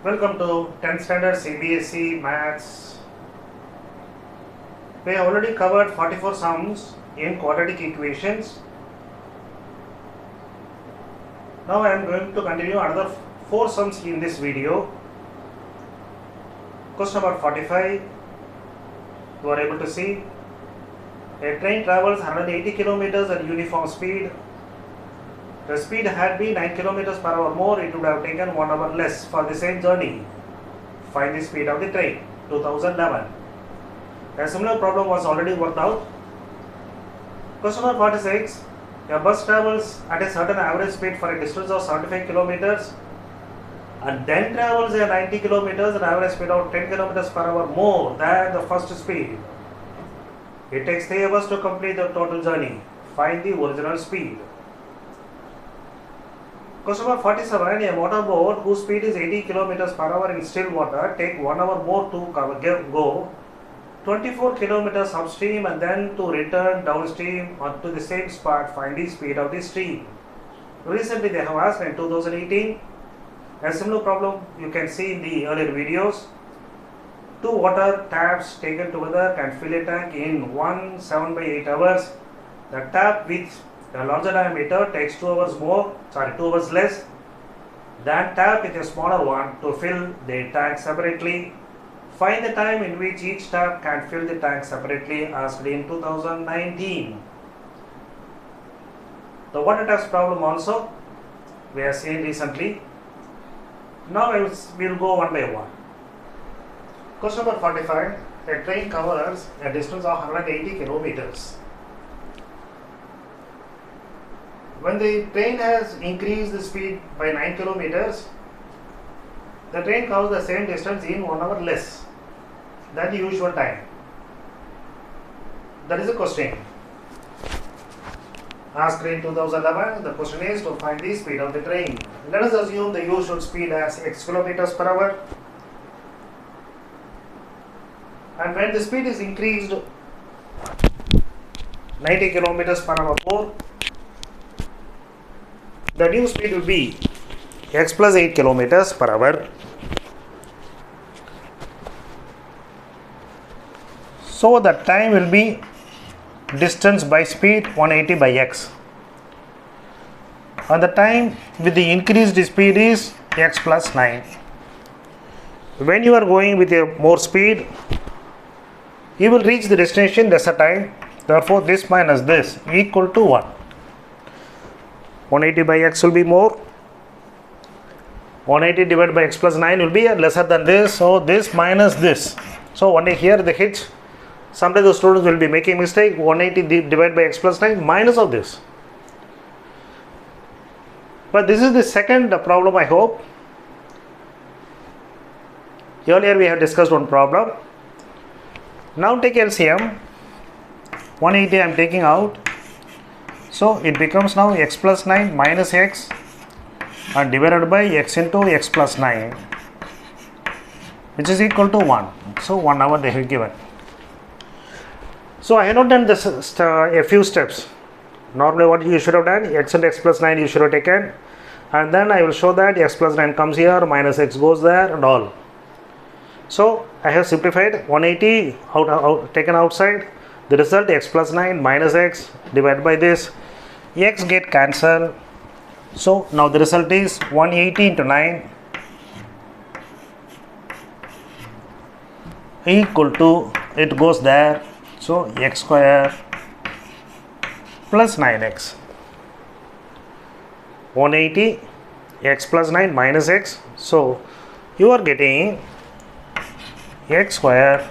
Welcome to 10th standard CBSE Maths. We have already covered 44 sums in quadratic equations. Now I am going to continue another 4 sums in this video. Question number 45. You are able to see a train travels 180 kilometers at uniform speed. The speed had been 9 kilometers per hour more, it would have taken 1 hour less for the same journey. Find the speed of the train. 2011. A similar problem was already worked out. Question number 46. A bus travels at a certain average speed for a distance of 75 kilometers and then travels a 90 kilometers at average speed of 10 kilometers per hour more than the first speed. It takes 3 hours to complete the total journey. Find the original speed. Question number 47. A motorboat whose speed is 80 km per hour in still water take 1 hour more to go 24 km upstream and then to return downstream or to the same spot. Find the speed of the stream. Recently they have asked in 2018. A similar problem you can see in the earlier videos. 2 water taps taken together can fill a tank in 7 by 8 hours. The tap with a larger diameter takes 2 hours less than tap with a smaller one to fill the tank separately. Find the time in which each tap can fill the tank separately, asked in 2019. The water taps problem also we have seen recently. Now we will go one by one. Question number 45. A train covers a distance of 180 kilometers. When the train has increased the speed by 9 kilometers, the train covers the same distance in 1 hour less than the usual time. That is the question. Asked in 2011, the question is to find the speed of the train. Let us assume the usual speed as x kilometers per hour. And when the speed is increased 90 kilometers per hour more, the new speed will be x plus 8 kilometers per hour. So the time will be distance by speed 180 by x. And the time with the increased speed is x plus 9. When you are going with a more speed, you will reach the destination lesser time. Therefore, this minus this equal to 1. 180 by x will be more. 180 divided by x plus 9 will be lesser than this. So this minus this. So one day here the hitch. Sometimes the students will be making mistake. 180 divided by x plus 9 minus of this. But this is the second problem, I hope. Earlier we have discussed one problem. Now take LCM. 180 I am taking out. So it becomes now x plus 9 minus x and divided by x into x plus 9, which is equal to 1. So 1 hour they have given. So I have not done this a few steps. Normally what you should have done, x and x plus 9 you should have taken, and then I will show that x plus 9 comes here, minus x goes there and all. So I have simplified 180 out taken outside. The result x plus 9 minus x divided by this, x get cancelled. So now the result is 180 into 9 equal to, it goes there, so x square plus 9x. 180 x plus 9 minus x. So you are getting x square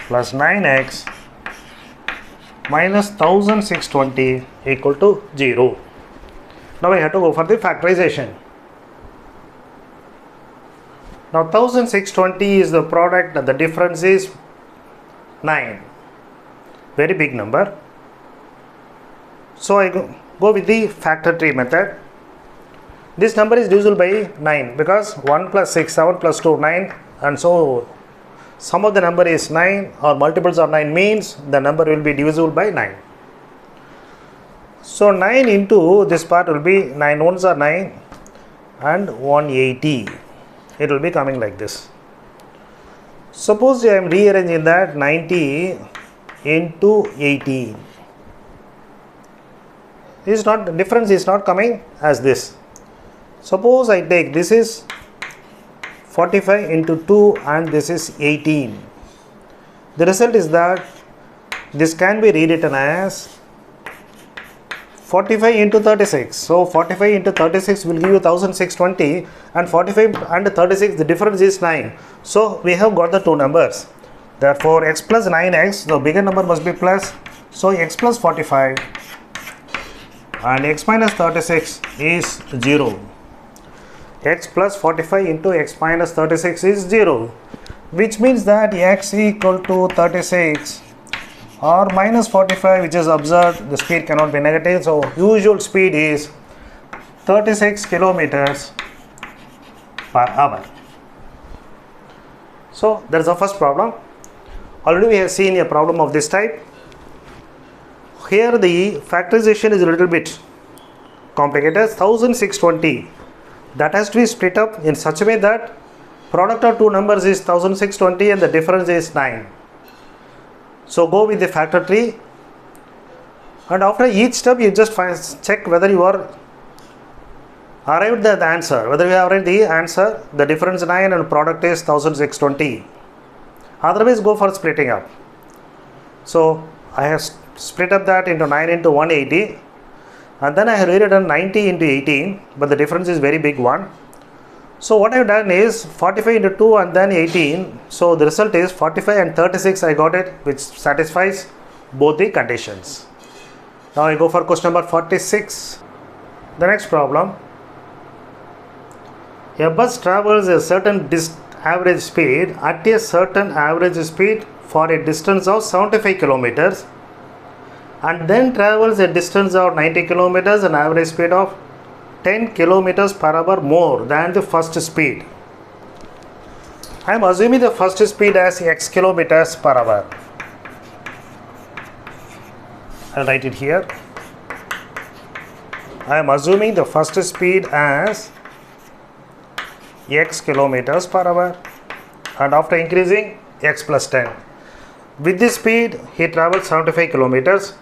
plus 9x minus 1620 equal to 0. Now I have to go for the factorization. Now 1620 is the product, the difference is 9. Very big number. So I go with the factor tree method. This number is divisible by 9 because 1 plus 6, 7 plus 2, 9, and so sum of the number is 9 or multiples of 9 means the number will be divisible by 9. So 9 into this part will be 9 ones are 9 and 180 it will be coming like this. Suppose I am rearranging that 90 into 18. Is not, the difference is not coming as this. Suppose I take, this is 45 into 2 and this is 18. The result is that this can be rewritten as 45 into 36. So 45 into 36 will give you 1620, and 45 and 36, the difference is 9. So we have got the two numbers. Therefore x plus 9x, the bigger number must be plus. So x plus 45 and x minus 36 is 0. X plus 45 into x minus 36 is 0, which means that x equal to 36 or minus 45, which is observed, the speed cannot be negative. So usual speed is 36 kilometers per hour. So that is the first problem. Already we have seen a problem of this type. Here the factorization is a little bit complicated. 1620, that has to be split up in such a way that product of two numbers is 1620 and the difference is 9. So go with the factor tree, and after each step you just check whether you are arrived at the answer. Whether you have arrived the answer, the difference 9 and product is 1620. Otherwise go for splitting up. So I have split up that into 9 into 180, and then I have rewritten 90 into 18, but the difference is very big one. So what I have done is 45 into 2 and then 18. So the result is 45 and 36, I got it, which satisfies both the conditions. Now I go for question number 46. The next problem. A bus travels a certain average speed at a certain average speed for a distance of 75 kilometers and then travels a distance of 90 kilometers and average speed of 10 kilometers per hour more than the first speed. I am assuming the first speed as x kilometers per hour. I will write it here. I am assuming the first speed as x kilometers per hour, and after increasing x plus 10. With this speed he travels 75 kilometers,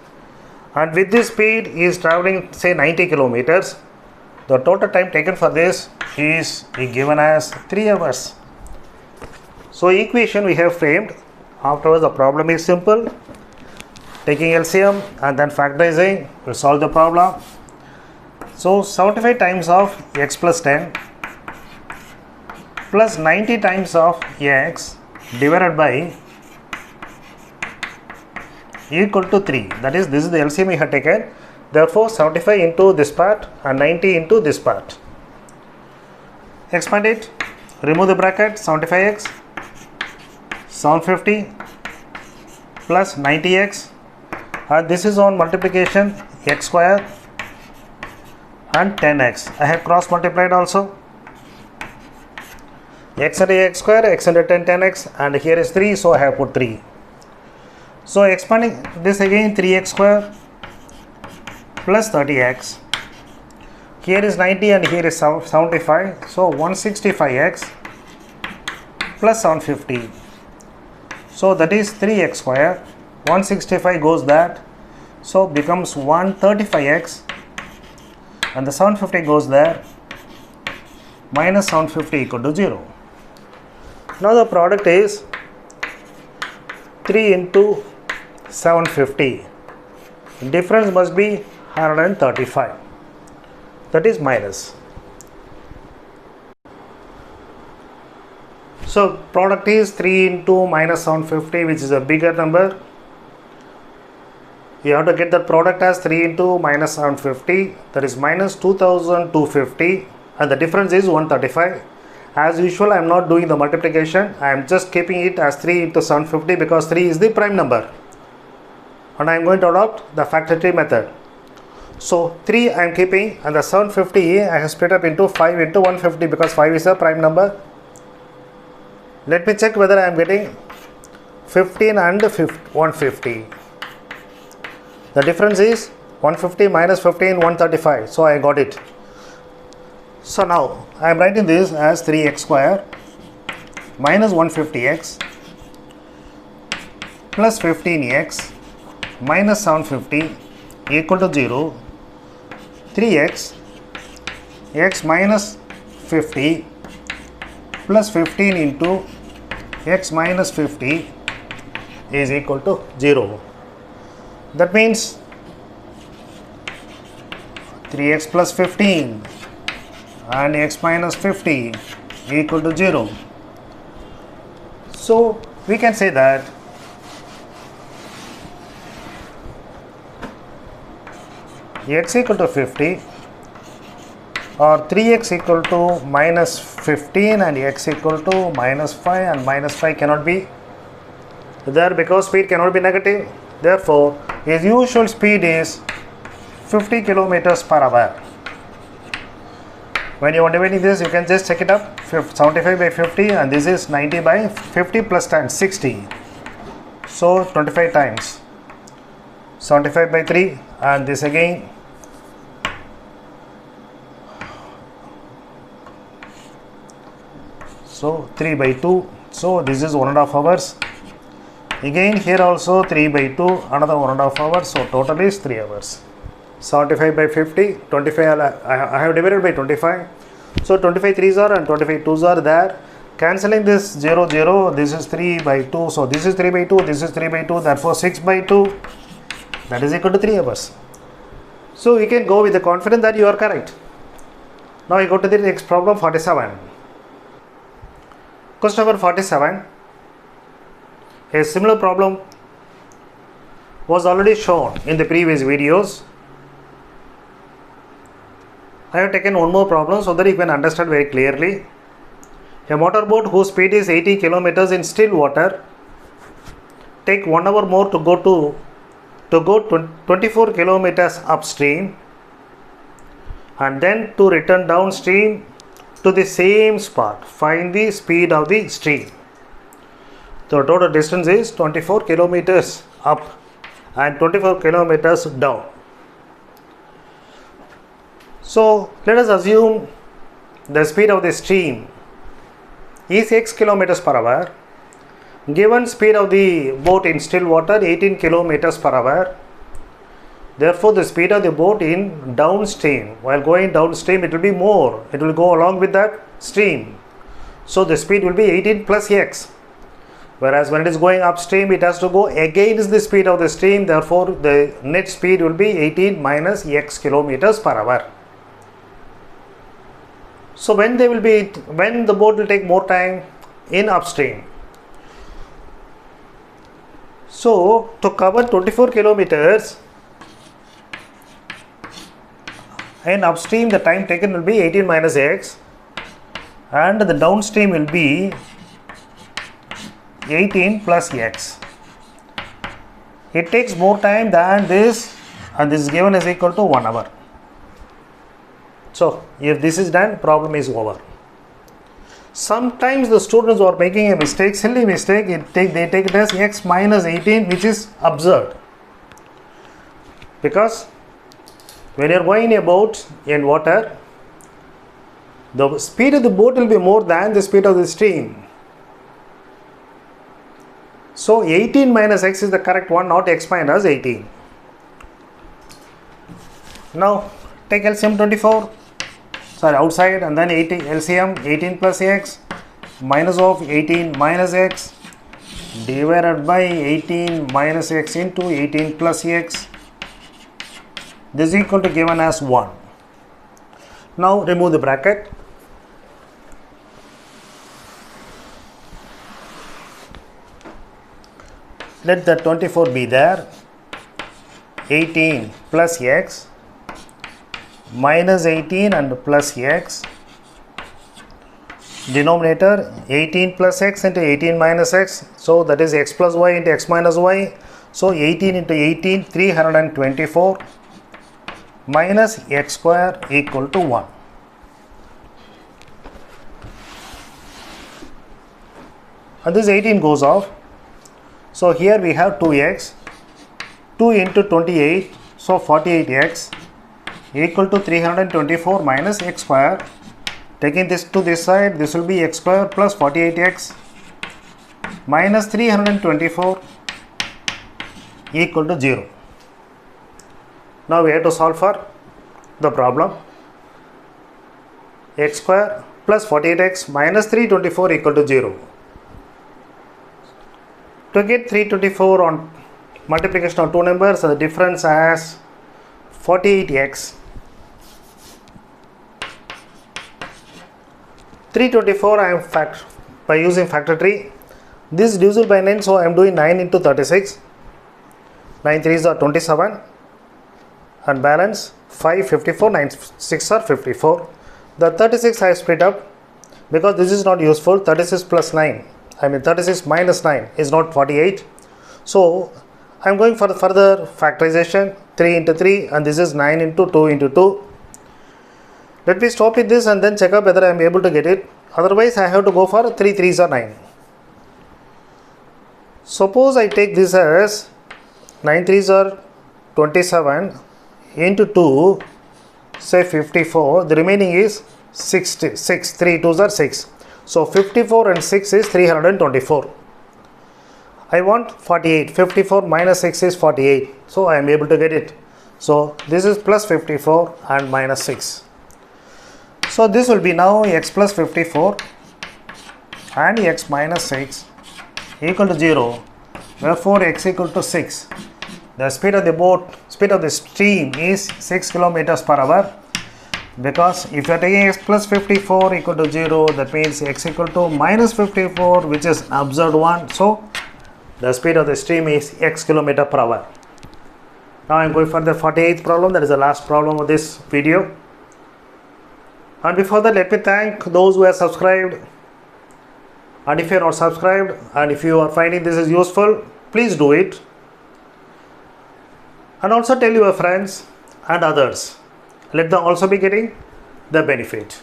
and with this speed he is traveling say 90 kilometers. The total time taken for this is given as 3 hours. So equation we have framed. Afterwards the problem is simple. Taking LCM and then factorizing, we solve the problem. So 75 times of x plus 10 plus 90 times of x divided by equal to 3. That is, this is the LCM we have taken. Therefore 75 into this part and 90 into this part. Expand it, remove the bracket, 75x, 750 plus 90x, and this is on multiplication x square and 10x. I have cross multiplied also. X under x square, x under 10x, and here is 3, so I have put 3. So expanding this again, 3x square plus 30x. Here is 90 and here is 75, so 165x plus 750. So that is 3x square. 165 goes that, so becomes 135x, and the 750 goes there, minus 750 equal to 0. Now the product is 3 into 750. Difference must be 135. That is minus. So product is 3 into minus 750, which is a bigger number. You have to get the product as 3 into minus 750, that is minus 2250, and the difference is 135. As usual, I am not doing the multiplication. I am just keeping it as 3 into 750 because 3 is the prime number. And I am going to adopt the factor tree method. So 3 I am keeping, and the 750 I have split up into 5 into 150 because 5 is a prime number. Let me check whether I am getting 15 and 150. The difference is 150 minus 15, 135. So I got it. So now I am writing this as 3x square minus 150x plus 15x minus 750 equal to 0. 3x x minus 50 plus 15 into x minus 50 is equal to 0. That means 3x plus 15 and x minus 50 equal to 0. So we can say that x equal to 50 or 3x equal to minus 15 and x equal to minus 5, and minus 5 cannot be there because speed cannot be negative. Therefore, his usual speed is 50 kilometers per hour. When you are dividing this, you can just check it up. 75 by 50, and this is 90 by 50 plus 10, 60. So 25 times 75 by 3, and this again so 3 by 2. So this is 1.5 hours. Again here also 3 by 2, another 1.5 hours. So total is 3 hours. 75 by 50, 25 I have divided by 25. So 25 3s are and 25 2s are there. Cancelling this 0 0, this is 3 by 2. So this is 3 by 2, this is 3 by 2, therefore 6 by 2, that is equal to 3 hours. So you can go with the confidence that you are correct. Now you go to the next problem, 47. Question number 47. A similar problem was already shown in the previous videos. I have taken one more problem so that you can understand very clearly. A motorboat whose speed is 80 kilometers in still water take 1 hour more to go 24 kilometers upstream and then to return downstream to the same spot. Find the speed of the stream. The total distance is 24 kilometers up and 24 kilometers down. So let us assume the speed of the stream is x kilometers per hour. Given speed of the boat in still water 18 kilometers per hour. Therefore, the speed of the boat in downstream, while going downstream, it will be more. It will go along with that stream. So the speed will be 18 plus x. Whereas when it is going upstream, it has to go against the speed of the stream. Therefore, the net speed will be 18 minus x kilometers per hour. So when the boat will take more time in upstream. So to cover 24 kilometers in upstream, the time taken will be 18 minus x, and the downstream will be 18 plus x. It takes more time than this, and this is given as equal to 1 hour. So if this is done, problem is over. Sometimes the students are making a mistake, silly mistake. They take it as x minus 18, which is absurd. Because when you are going in a boat in water, the speed of the boat will be more than the speed of the stream. So 18 minus x is the correct one, not x minus 18. Now take LCM 24. Sorry, outside, and then 18 LCM 18 plus x minus of 18 minus x divided by 18 minus x into 18 plus x. This is equal to given as 1. Now remove the bracket. Let the 24 be there. 18 plus x minus 18 and plus x, denominator 18 plus x into 18 minus x, so that is x plus y into x minus y. So 18 into 18, 324 minus x square equal to 1. And this 18 goes off. So here we have 2x, 2 into 28, so 48x equal to 324 minus x square. Taking this to this side, this will be x square plus 48x minus 324 equal to 0. Now we have to solve for the problem. X square plus 48x minus 324 equal to 0. To get 324 on multiplication of two numbers, the difference as 48x. 324 I am by using factor tree. This is divisible by 9, so I am doing 9 into 36. 9 3s are 27 and balance 5 54, 9 6 are 54. The 36 I split up because this is not useful. 36 plus 9, 36 minus 9 is not 48. So I am going for the further factorization, 3 into 3, and this is 9 into 2 into 2. Let me stop with this and then check up whether I am able to get it. Otherwise I have to go for 3 3s are 9. Suppose I take this as 9 3s are 27 into 2, say 54. The remaining is 66. 3 2s are 6. So 54 and 6 is 324. I want 48. 54 minus 6 is 48. So I am able to get it. So this is plus 54 and minus 6. So this will be now x plus 54 and x minus 6 equal to 0. Therefore x equal to 6. The speed of the stream is 6 kilometers per hour. Because if you are taking x plus 54 equal to 0, that means x equal to minus 54, which is an observed one. So the speed of the stream is x kilometer per hour. Now I am going for the 48th problem. That is the last problem of this video. And before that, let me thank those who have subscribed. And if you are not subscribed and if you are finding this is useful, please do it. And also tell your friends and others. Let them also be getting the benefit.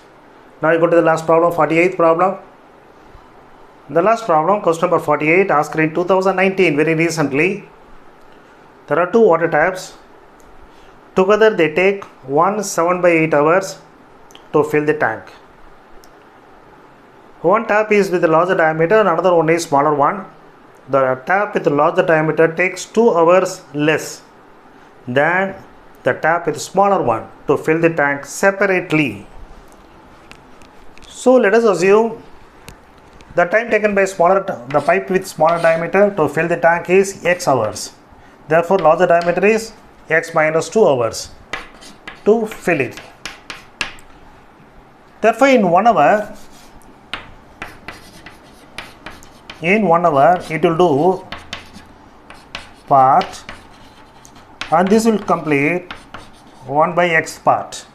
Now you go to the last problem, 48th problem. The last problem, question number 48, asked in 2019, very recently. There are two water taps. Together they take 7/8 hours to fill the tank. One tap is with a larger diameter and another one is smaller one. The tap with the larger diameter takes 2 hours less than the tap with smaller one to fill the tank separately. So let us assume the time taken by the pipe with smaller diameter to fill the tank is x hours. Therefore larger diameter is x minus 2 hours to fill it. Therefore in 1 hour it will do part, and this will complete 1 by x part.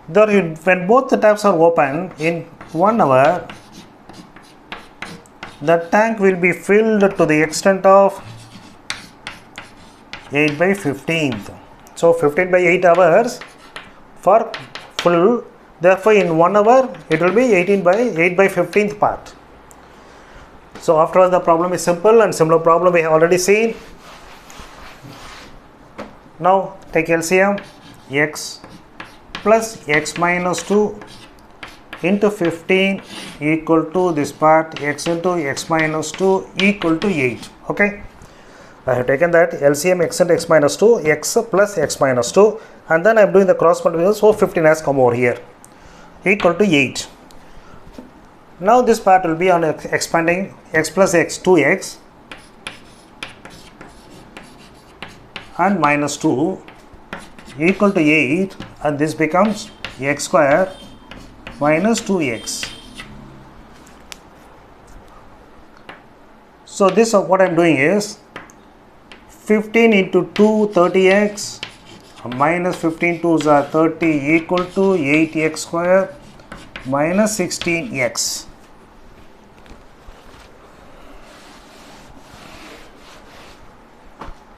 Then when both the taps are open in 1 hour, the tank will be filled to the extent of 8 by 15th. So 15 by 8 hours for full. Therefore in 1 hour it will be 18 by 8 by 15th part. So after all, the problem is simple, and similar problem we have already seen. Now take LCM. X plus x minus 2 into 15 equal to this part, x into x minus 2 equal to 8. Okay, I have taken that LCM x into x minus 2, x plus x minus 2, and then I am doing the cross multiplication, so 15 has come over here equal to 8. Now this part will be on expanding x plus x 2x and minus 2 equal to 8, and this becomes x square minus 2x. So this what I am doing is 15 into 2 30x minus 15 2s are 30 equal to 8x square minus 16x.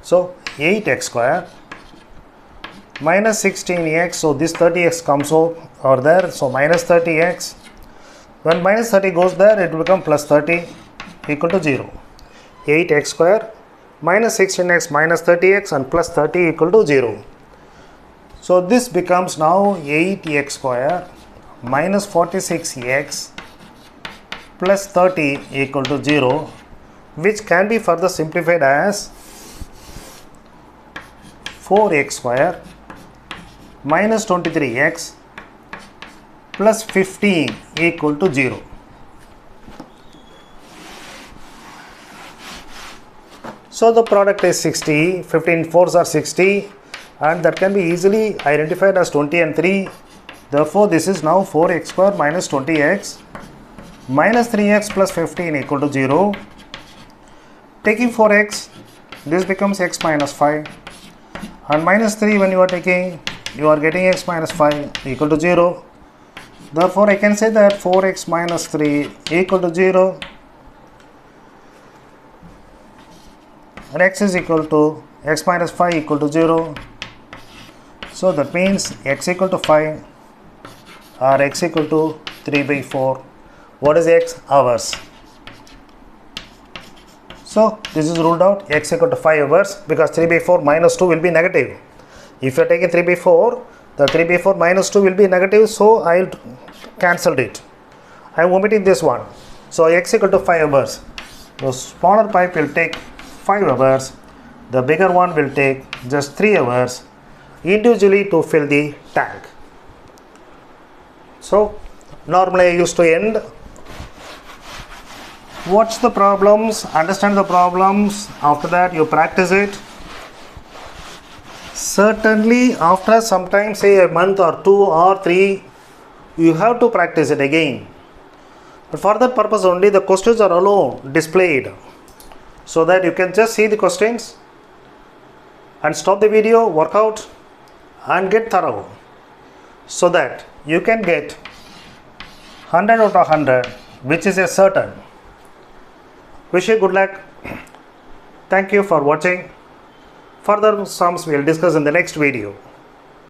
So 8x square minus 16x, so this 30x comes over there, so minus 30x. When minus 30 goes there, it will become plus 30 equal to 0. 8x square minus 16x minus 30x and plus 30 equal to 0. So this becomes now 8x square minus 46x plus 30 equal to 0, which can be further simplified as 4x square minus 23x plus 15 equal to 0. So the product is 60, 15 4s are 60, and that can be easily identified as 20 and 3. Therefore, this is now 4x square minus 20x minus 3x plus 15 equal to 0. Taking 4x, this becomes x minus 5, and minus 3 when you are taking, you are getting x minus 5 equal to 0. Therefore, I can say that 4x minus 3 equal to 0, and x is equal to x minus 5 equal to 0. So that means x equal to 5 or x equal to 3 by 4. What is x? Hours. So this is ruled out, x equal to 5 hours, because 3 by 4 minus 2 will be negative. If you are taking 3 by 4, the 3 by 4 minus 2 will be negative, so I will cancel it. I am omitting this one. So x equal to 5 hours. The smaller pipe will take 5 hours. The bigger one will take just 3 hours individually to fill the tank. So normally I used to end, watch the problems, understand the problems, after that you practice it. Certainly after some time, say a month or 2 or 3, you have to practice it again. But for that purpose only the questions are alone displayed, so that you can just see the questions and stop the video, work out and get thorough, so that you can get 100 out of 100, which is a certain. Wish you good luck. Thank you for watching. Further sums we will discuss in the next video.